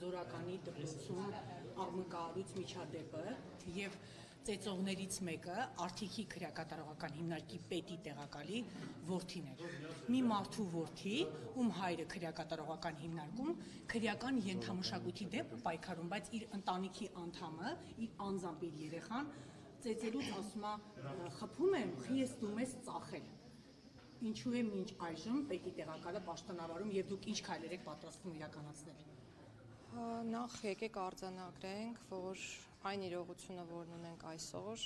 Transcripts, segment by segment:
Զորականի դպրոցում աղմկահարույց միջադեպը եւ ծեծողներից մեկը Արթիքի քրեակատարողական հիմնարկի պետի տեղակալի որդին էր։ Մի մարդու որդի, ում հայրը քրեակատարողական հիմնարկում քրեական ենթամշակույթի դեմ պայքարում, բայց իր ընտանիքի անդամը, իր անձամբ իր երեխան ծեծելուց ասում է խփում եմ, խիես դու մեզ ծախել։ Ինչու է մինչ այժմ պետի տեղակալը պաշտոնավարում եւ դուք ինչ քայլեր եք պատրաստվում իրականացնել։ Նախ եկեք արձանագրենք, որ այն իրողությունը, որն ունենք այսօր,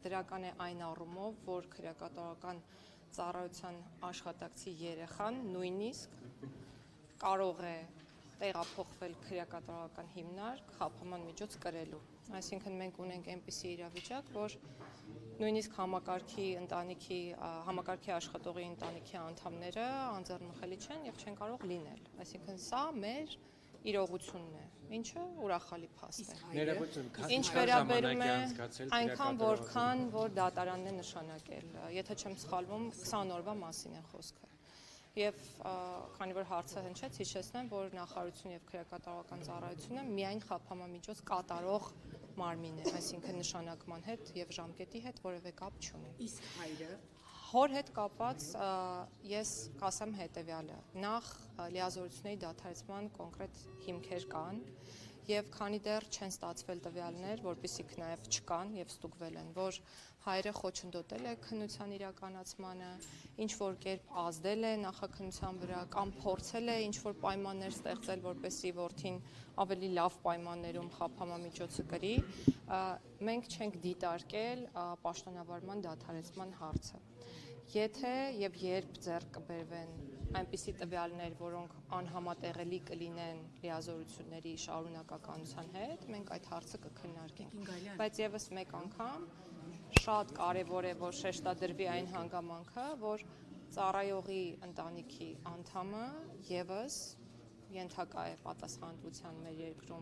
դրական է այն առումով, որ քրեակատարողական ծառայության աշխատակցի երեխան նույնիսկ կարող է տեղափոխվել քրեակատարողական հիմնարկ խափման միջոց կրելու։ Այսինքն մենք ունենք այնպիսի իրավիճակ, որ նույնիսկ համակարգի աշխատողի ընտանիքի անդամները անձեռնմխելի չեն եւ չեն կարող լինել։ Այսինքն սա մեր իրողությունն է, ինչը ուրախալի փաստ է։ Ինչ վերաբերում է այնքան, որքան որ դատարանն է նշանակել, եթե չեմ սխալվում, 20 օրվա մասին է խոսքը։ Եվ քանի որ հարցը հնչեց, հիշեցնեմ, որ նախարարությունը եւ քրեակատարողական ծառայությունը միայն խափամամիջոց կատարող մարմին է, այսինքն նշանակման հետ եւ ժամկետի հետ որևէ կապ չունի։ Իսկ հայրը հոր հետ կապված ես կասեմ հետեւյալը. նախ լիազորությունների դադարեցման կոնկրետ հիմքեր կան եւ քանի դեռ չեն ստացվել տվյալներ, որպիսիք նաեւ չկան եւ ստուգվել են, որ հայրը խոչընդոտել է քննության իրականացմանը, ինչ որ կերպ ազդել է նախաքննության վրա կամ փորձել է ինչ որ պայմաններ ստեղծել, որպեսզի որդին ավելի լավ պայմաններում խափամամիջոցը կրի, մենք չենք դիտարկել պաշտոնավարման դադարեցման հարցը։ Եթե եւ երբ ձեռք կբերվեն այնպիսի տվյալներ, որոնք անհամատեղելի կլինեն լիազորությունների շարունակականության հետ, մենք այդ հարցը կքննարկենք։ Բայց եւս մեկ անգամ շատ կարեւոր է, որ շեշտադրվի այն հանգամանքը, որ ծառայողի ընտանիքի անդամը եւս ենթակա է պատասխանատվության մեր երկրում